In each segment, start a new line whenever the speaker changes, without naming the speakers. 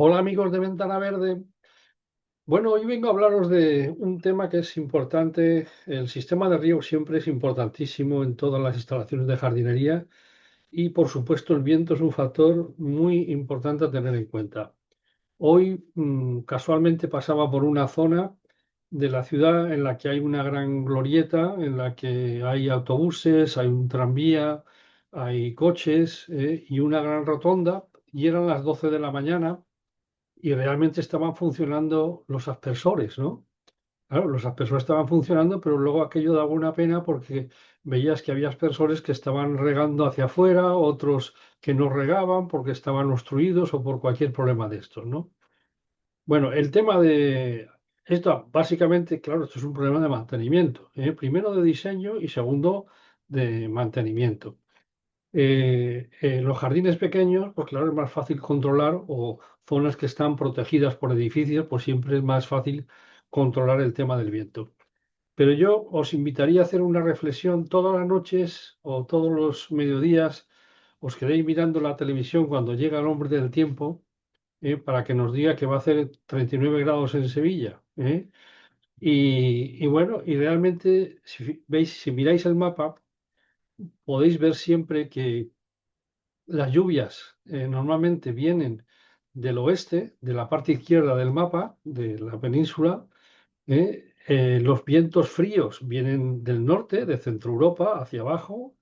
Hola amigos de Ventana Verde. Bueno, hoy vengo a hablaros de un tema que es importante. El sistema de riego siempre es importantísimo en todas las instalaciones de jardinería y por supuesto el viento es un factor muy importante a tener en cuenta. Hoy casualmente pasaba por una zona de la ciudad en la que hay una gran glorieta, en la que hay autobuses, hay un tranvía, hay coches y una gran rotonda y eran las 12 de la mañana y realmente estaban funcionando los aspersores, ¿no? Claro, los aspersores estaban funcionando, pero luego aquello daba una pena porque veías que había aspersores que estaban regando hacia afuera, otros que no regaban porque estaban obstruidos o por cualquier problema de estos, ¿no? Bueno, el tema de esto, básicamente, claro, esto es un problema de mantenimiento, ¿eh? Primero de diseño y segundo de mantenimiento. Los jardines pequeños, pues claro, es más fácil controlar o zonas que están protegidas por edificios, pues siempre es más fácil controlar el tema del viento. Pero yo os invitaría a hacer una reflexión todas las noches o todos los mediodías, os quedéis mirando la televisión cuando llega el hombre del tiempo, para que nos diga que va a hacer 39 grados en Sevilla, ¿eh? Y bueno, y realmente, si veis, si miráis el mapa, podéis ver siempre que las lluvias normalmente vienen del oeste, de la parte izquierda del mapa, de la península. Los vientos fríos vienen del norte, de Centro Europa, hacia abajo.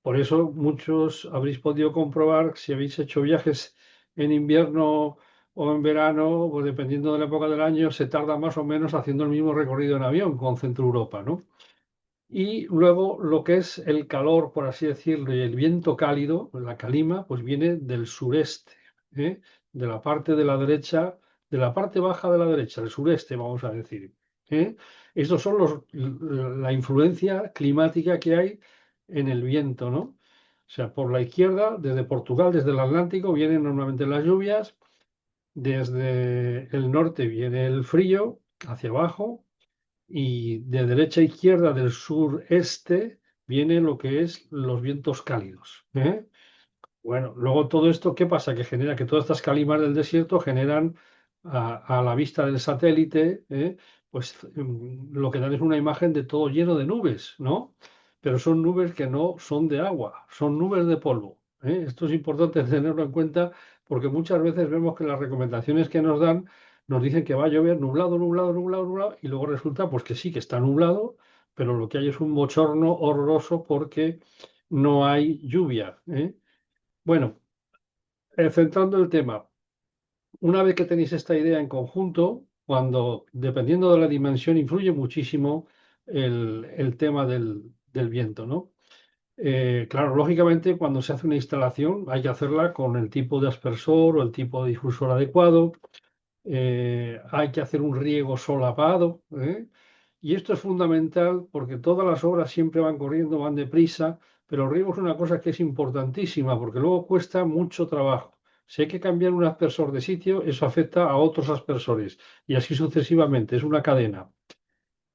Por eso muchos habréis podido comprobar, si habéis hecho viajes en invierno o en verano, pues dependiendo de la época del año, se tarda más o menos haciendo el mismo recorrido en avión con Centro Europa, ¿no? Y luego lo que es el calor, por así decirlo, y el viento cálido, la calima, pues viene del sureste, ¿eh? De la parte de la derecha, de la parte baja de la derecha, el sureste, vamos a decir. ¿Eh? Estos son la influencia climática que hay en el viento, ¿no? O sea, por la izquierda, desde Portugal, desde el Atlántico, vienen normalmente las lluvias, desde el norte viene el frío, hacia abajo, y de derecha a izquierda del sureste viene lo que es los vientos cálidos, ¿eh? Bueno, luego todo esto, ¿qué pasa? Que genera que todas estas calimas del desierto generan a la vista del satélite, pues lo que dan es una imagen de todo lleno de nubes, ¿no? Pero son nubes que no son de agua, son nubes de polvo, ¿eh? Esto es importante tenerlo en cuenta porque muchas veces vemos que las recomendaciones que nos dan nos dicen que va a llover nublado, nublado, nublado, nublado, y luego resulta pues que sí, que está nublado, pero lo que hay es un bochorno horroroso porque no hay lluvia, ¿eh? Bueno, centrando el tema, una vez que tenéis esta idea en conjunto, cuando, dependiendo de la dimensión, influye muchísimo el tema del viento, ¿no? Claro, lógicamente, cuando se hace una instalación, hay que hacerla con el tipo de aspersor o el tipo de difusor adecuado. Hay que hacer un riego solapado, ¿eh? Y esto es fundamental porque todas las obras siempre van corriendo, van deprisa, pero el riego es una cosa que es importantísima porque luego cuesta mucho trabajo. Si hay que cambiar un aspersor de sitio, eso afecta a otros aspersores y así sucesivamente, es una cadena.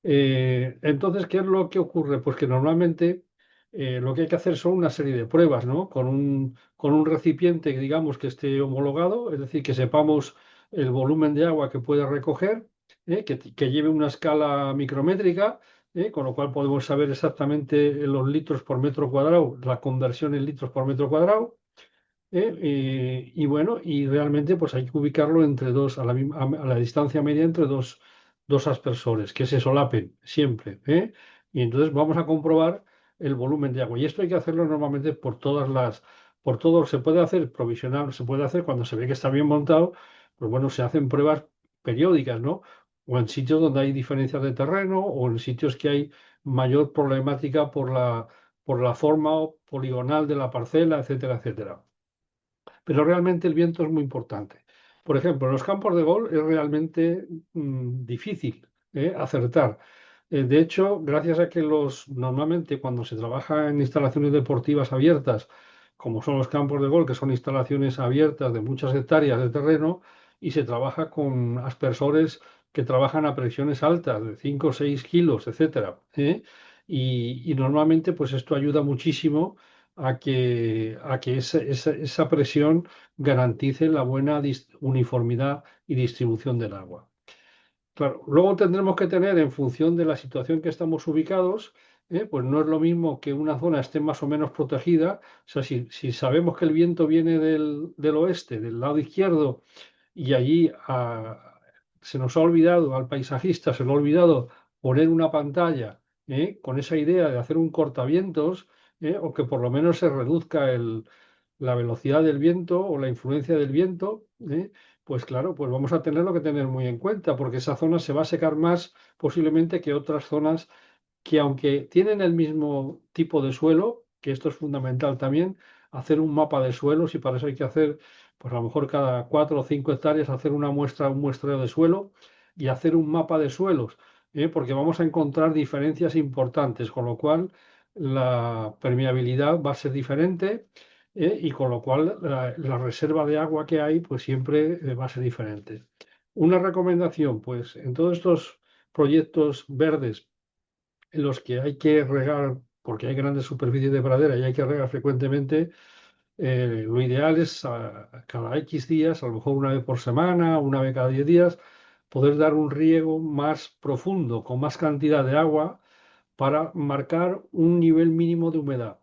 Entonces, ¿qué es lo que ocurre? Pues que normalmente lo que hay que hacer son una serie de pruebas, ¿no? Con un recipiente, digamos, que esté homologado, es decir, que sepamos el volumen de agua que puede recoger, que lleve una escala micrométrica, con lo cual podemos saber exactamente los litros por metro cuadrado, la conversión en litros por metro cuadrado. Y bueno, y realmente pues hay que ubicarlo entre dos, a la distancia media entre dos aspersores, que se solapen siempre, ¿eh? Y entonces vamos a comprobar el volumen de agua. Y esto hay que hacerlo normalmente por todo, se puede hacer provisional, se puede hacer cuando se ve que está bien montado, pues bueno, se hacen pruebas periódicas, ¿no? O en sitios donde hay diferencias de terreno, o en sitios que hay mayor problemática por la forma poligonal de la parcela, etcétera, etcétera. Pero realmente el viento es muy importante. Por ejemplo, en los campos de golf es realmente difícil acertar. De hecho, gracias a que normalmente cuando se trabaja en instalaciones deportivas abiertas, como son los campos de golf, que son instalaciones abiertas de muchas hectáreas de terreno, y se trabaja con aspersores que trabajan a presiones altas, de 5 o 6 kilos, etcétera, ¿eh? Y normalmente, pues esto ayuda muchísimo a que esa presión garantice la buena uniformidad y distribución del agua. Claro, luego tendremos que tener, en función de la situación que estamos ubicados, pues no es lo mismo que una zona esté más o menos protegida. O sea, si sabemos que el viento viene del oeste, del lado izquierdo, y allí se nos ha olvidado, al paisajista se le ha olvidado poner una pantalla, con esa idea de hacer un cortavientos, o que por lo menos se reduzca la velocidad del viento o la influencia del viento, pues claro, pues vamos a tenerlo que tener muy en cuenta, porque esa zona se va a secar más posiblemente que otras zonas que, aunque tienen el mismo tipo de suelo, que esto es fundamental también, hacer un mapa de suelos, y para eso hay que hacer, pues a lo mejor cada 4 o 5 hectáreas, hacer una muestra, un muestreo de suelo y hacer un mapa de suelos, porque vamos a encontrar diferencias importantes, con lo cual la permeabilidad va a ser diferente, y con lo cual la reserva de agua que hay, pues siempre va a ser diferente. Una recomendación, pues en todos estos proyectos verdes en los que hay que regar, porque hay grandes superficies de pradera y hay que regar frecuentemente, lo ideal es cada X días, a lo mejor una vez por semana, una vez cada 10 días, poder dar un riego más profundo, con más cantidad de agua, para marcar un nivel mínimo de humedad.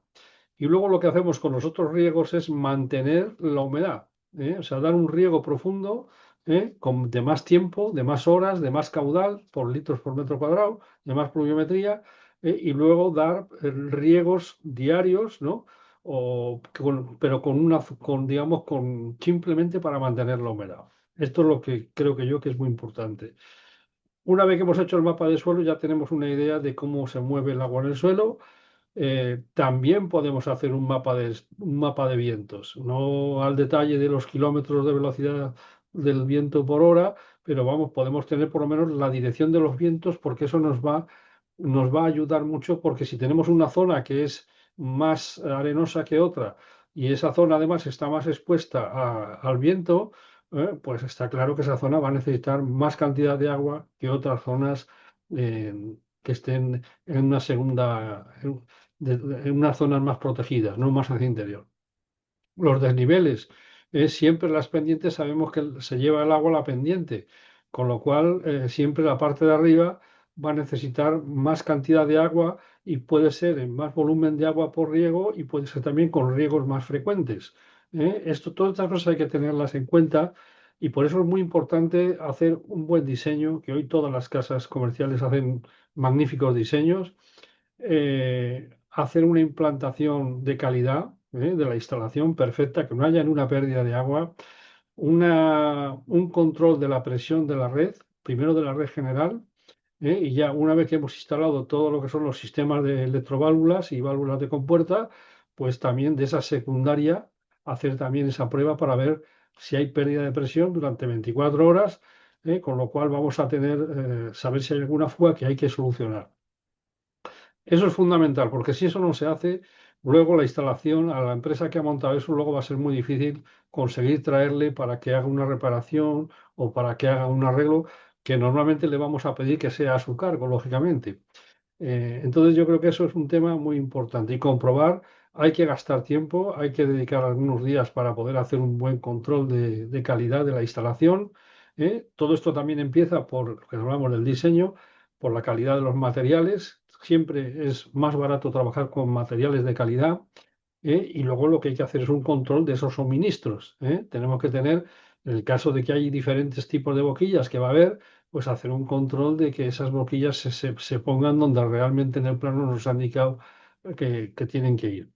Y luego lo que hacemos con los otros riegos es mantener la humedad, ¿eh? O sea, dar un riego profundo, de más tiempo, de más horas, de más caudal por litros por metro cuadrado, de más pluviometría, y luego dar riegos diarios, ¿no? Pero digamos, simplemente para mantener la humedad. Esto es lo que creo que yo que es muy importante. Una vez que hemos hecho el mapa de suelo, ya tenemos una idea de cómo se mueve el agua en el suelo. También podemos hacer un mapa de vientos, no al detalle de los kilómetros de velocidad del viento por hora, pero vamos, podemos tener por lo menos la dirección de los vientos, porque eso nos va a ayudar mucho, porque si tenemos una zona que es más arenosa que otra, y esa zona además está más expuesta al viento, pues está claro que esa zona va a necesitar más cantidad de agua que otras zonas, que estén en una segunda, en unas zonas más protegidas, no más hacia interior. Los desniveles, siempre las pendientes, sabemos que se lleva el agua a la pendiente, con lo cual siempre la parte de arriba va a necesitar más cantidad de agua, y puede ser en más volumen de agua por riego, y puede ser también con riegos más frecuentes. Todas estas cosas hay que tenerlas en cuenta, y por eso es muy importante hacer un buen diseño, que hoy todas las casas comerciales hacen magníficos diseños. Hacer una implantación de calidad, de la instalación perfecta, que no haya una pérdida de agua, un control de la presión de la red, primero de la red general, y ya una vez que hemos instalado todo lo que son los sistemas de electroválvulas y válvulas de compuerta, pues también de esa secundaria hacer también esa prueba para ver si hay pérdida de presión durante 24 horas, con lo cual vamos a saber si hay alguna fuga que hay que solucionar. Eso es fundamental, porque si eso no se hace, luego la instalación a la empresa que ha montado eso, luego va a ser muy difícil conseguir traerle para que haga una reparación o para que haga un arreglo, que normalmente le vamos a pedir que sea a su cargo, lógicamente. Entonces yo creo que eso es un tema muy importante, y comprobar, hay que gastar tiempo, hay que dedicar algunos días para poder hacer un buen control de calidad de la instalación. Todo esto también empieza por lo que hablamos del diseño, por la calidad de los materiales. Siempre es más barato trabajar con materiales de calidad, y luego lo que hay que hacer es un control de esos suministros. Tenemos que tener, en el caso de que hay diferentes tipos de boquillas que va a haber, pues hacer un control de que esas boquillas se pongan donde realmente en el plano nos han indicado que tienen que ir.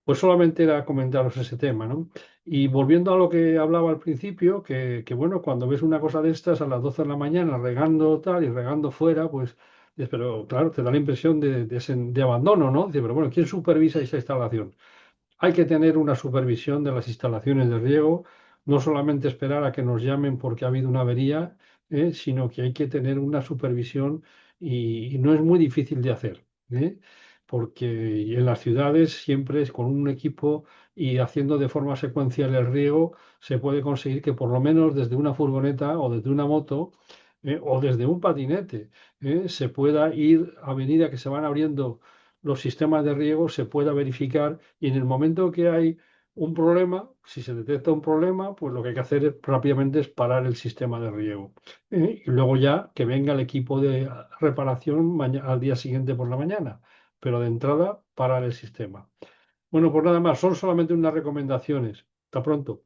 Pues solamente era comentaros ese tema, ¿no? Y volviendo a lo que hablaba al principio, que bueno, cuando ves una cosa de estas a las 12 de la mañana regando tal y regando fuera, pues dices, pero claro, te da la impresión de abandono, ¿no? Dices, pero bueno, ¿quién supervisa esa instalación? Hay que tener una supervisión de las instalaciones de riego, no solamente esperar a que nos llamen porque ha habido una avería, sino que hay que tener una supervisión, y no es muy difícil de hacer, porque en las ciudades siempre es con un equipo, y haciendo de forma secuencial el riego, se puede conseguir que por lo menos desde una furgoneta o desde una moto, o desde un patinete, se pueda ir a medida que se van abriendo los sistemas de riego se pueda verificar y en el momento que hay un problema, si se detecta un problema, pues lo que hay que hacer rápidamente es parar el sistema de riego. Y luego ya que venga el equipo de reparación al día siguiente por la mañana, pero de entrada parar el sistema. Bueno, pues nada más, son solamente unas recomendaciones. Hasta pronto.